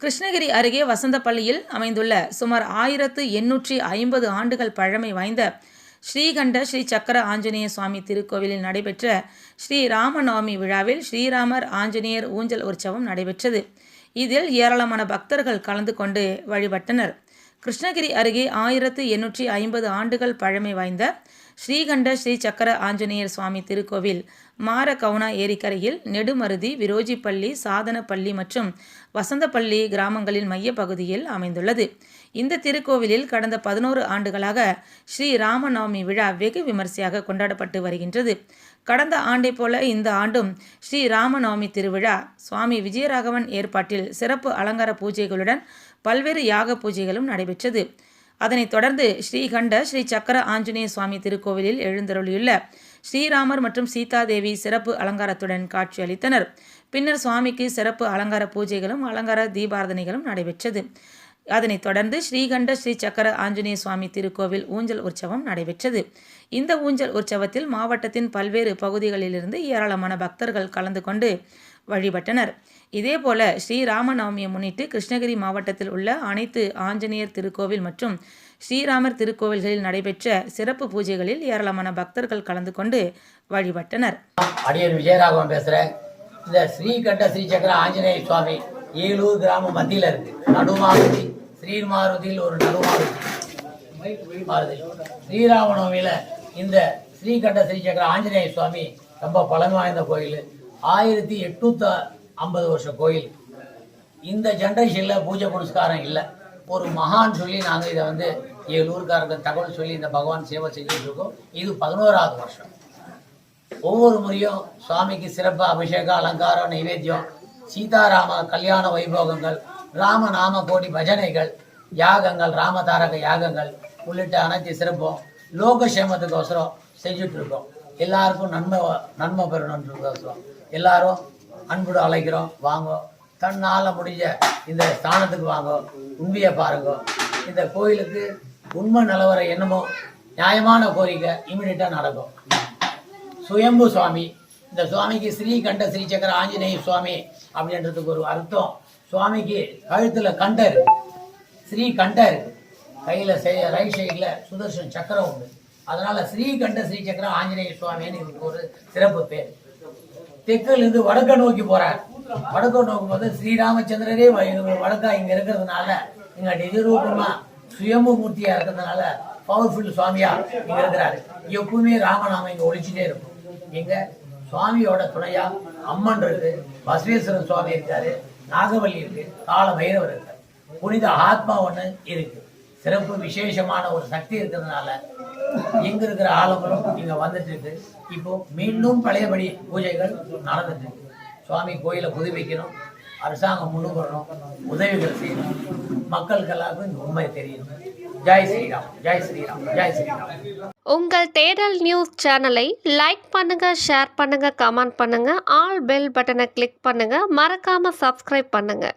கிருஷ்ணகிரி அருகே வசந்தப்பள்ளியில் அமைந்துள்ள சுமார் 1850 ஆண்டுகள் பழமை வாய்ந்த ஸ்ரீகண்ட ஸ்ரீ சக்கர ஆஞ்சநேய சுவாமி திருக்கோவிலில் நடைபெற்ற ஸ்ரீ ராமநவமி விழாவில் ஸ்ரீராமர் ஆஞ்சநேயர் ஊஞ்சல் உற்சவம் நடைபெற்றது. இதில் ஏராளமான பக்தர்கள் கலந்து கொண்டு வழிபட்டனர். கிருஷ்ணகிரி அருகே 1850 ஆண்டுகள் பழமை வாய்ந்த ஸ்ரீகண்ட ஸ்ரீ சக்கர ஆஞ்சநேயர் சுவாமி திருக்கோவில் மாரகவுனா ஏரிக்கரையில் நெடுமருதி, விரோஜிப்பள்ளி, சாதனப்பள்ளி மற்றும் வசந்தப்பள்ளி கிராமங்களின் மையப்பகுதியில் அமைந்துள்ளது. இந்த திருக்கோவிலில் கடந்த 11 ஆண்டுகளாக ஸ்ரீ ராமநவமி விழா வெகு விமரிசையாக கொண்டாடப்பட்டு வருகின்றது. கடந்த ஆண்டை போல இந்த ஆண்டும் ஸ்ரீ ராமநவமி திருவிழா சுவாமி விஜயராகவன் ஏற்பாட்டில் சிறப்பு அலங்கார பூஜைகளுடன் பல்வேறு யாக பூஜைகளும் நடைபெற்றது. அதனைத் தொடர்ந்து ஸ்ரீகண்ட ஸ்ரீ சக்கர ஆஞ்சநேய சுவாமி திருக்கோவிலில் எழுந்தருளியுள்ள ஸ்ரீராமர் மற்றும் சீதாதேவி சிறப்பு அலங்காரத்துடன் காட்சியளித்தனர். பின்னர் சுவாமிக்கு சிறப்பு அலங்கார பூஜைகளும் அலங்கார தீபாரதனைகளும் நடைபெற்றது. அதனைத் தொடர்ந்து ஸ்ரீகண்ட ஸ்ரீ சக்கர ஆஞ்சநேய சுவாமி திருக்கோவில் ஊஞ்சல் உற்சவம் நடைபெற்றது. இந்த ஊஞ்சல் உற்சவத்தில் மாவட்டத்தின் பல்வேறு பகுதிகளிலிருந்து ஏராளமான பக்தர்கள் கலந்து கொண்டு வழிபட்டனர். இதேபோல ஸ்ரீராமநவமியை முன்னிட்டு கிருஷ்ணகிரி மாவட்டத்தில் உள்ள அனைத்து ஆஞ்சநேயர் திருக்கோவில் மற்றும் ஸ்ரீராமர் திருக்கோவில்களில் நடைபெற்ற சிறப்பு பூஜைகளில் ஏராளமான பக்தர்கள் கலந்து கொண்டு வழிபட்டனர். அடியன் விஜயராகவன் பேசுறேன். இந்த ஸ்ரீகண்ட ஸ்ரீ சக்கர ஆஞ்சநேய சுவாமி ஏலூர் கிராம மத்தியில் இருக்கு. நடுமாருதி ஸ்ரீமாருதியில் ஒரு நடுமாருதி ஸ்ரீராமநவமியில இந்த ஸ்ரீகண்ட ஸ்ரீ சக்கர ஆஞ்சநேய சுவாமி ரொம்ப பழமை வாய்ந்த கோயில். 1850 வருஷ கோயில். இந்த ஜென்ரேஷனில் பூஜை புனஸ்காரம் இல்லை. ஒரு மகான் சொல்லி நாங்கள் இதை வந்து ஏழூருக்காரர்கள் தகவல் சொல்லி இந்த பகவான் சேவை செஞ்சுட்டு இருக்கோம். இது 11வது வருஷம். ஒவ்வொரு முறையும் சுவாமிக்கு சிறப்பு அபிஷேகம், அலங்காரம், நைவேத்தியம், சீதாராம கல்யாண வைபோகங்கள், ராமநாம கோடி பஜனைகள், யாகங்கள், ராமதாரக யாகங்கள் உள்ளிட்ட அனைத்து சிறப்பும் லோகக்ஷேமத்துக்கோசரம் செஞ்சுட்டு இருக்கோம். எல்லாருக்கும் நன்மை பெறணுன்றதுக்கோசரம் எல்லாரும் அன்புடு அழைக்கிறோம். வாங்க, தன்னால் முடிஞ்ச இந்த ஸ்தானத்துக்கு வாங்க, உண்மையை பாருங்க. இந்த கோயிலுக்கு உண்மை நிலவர என்னமோ நியாயமான கோரிக்கை இமீடியட்டாக நடக்கும். சுயம்பு சுவாமி. இந்த சுவாமிக்கு ஸ்ரீகண்ட ஸ்ரீ சக்கர ஆஞ்சநேய சுவாமி அப்படின்றதுக்கு ஒரு அர்த்தம். சுவாமிக்கு கழுத்தில் கண்ட இருக்கு, ஸ்ரீகண்ட இருக்கு, கையில் ரைட் சைடில் சுதர்ஷன் சக்கரம் உண்டு. அதனால ஸ்ரீகண்ட ஸ்ரீ சக்கர ஆஞ்சநேய சுவாமின்னு இதுக்கு ஒரு சிறப்பு பேர். தெற்கிலிருந்து வடக்க நோக்கி போறார். வடக்க நோக்கும் போது ஸ்ரீராமச்சந்திரரே வடக்கா இங்க இருக்கிறதுனால இங்க நிஜரூபமா சுயம்பு மூர்த்தியா இருக்கிறதுனால பவர்ஃபுல் சுவாமியா இங்க இருக்கிறாரு. எப்பவுமே ராமநாமம் இங்க ஒழிச்சுட்டே இருக்கும். எங்க சுவாமியோட துணையா அம்மன் இருக்கு, பசவேஸ்வரன் சுவாமி இருக்காரு, நாகவல்லி இருக்கு, கால பைரவர் இருக்காரு, புனித ஆத்மா ஒண்ணு இருக்கு. சிறப்பு விசேஷமான ஒரு சக்தி இருக்கிறதுனால இங்க இருக்கிற ஆளுங்களும் இங்க வந்துட்டு இருக்கு. இப்போ மீண்டும் பழையபடி பூஜைகள் நடந்துட்டு இருக்கு. சுவாமி கோயிலை புதுப்பிக்கணும், அரசாங்கம் முன்னுக்கு வரணும், உதவிகள் செய்யணும், மக்களுக்கு எல்லாருக்கும் இந்த உண்மை தெரியணும். ஜெய் ஸ்ரீராம், ஜெய் ஸ்ரீராம், ஜெய் ஸ்ரீராம். உங்கள் தேடல் நியூஸ் சேனலை லைக் பண்ணுங்க, ஷேர் பண்ணுங்க, கமெண்ட் பண்ணுங்க, ஆல் பெல் பட்டனை கிளிக் பண்ணுங்க, மறக்காம சப்ஸ்கிரைப் பண்ணுங்க.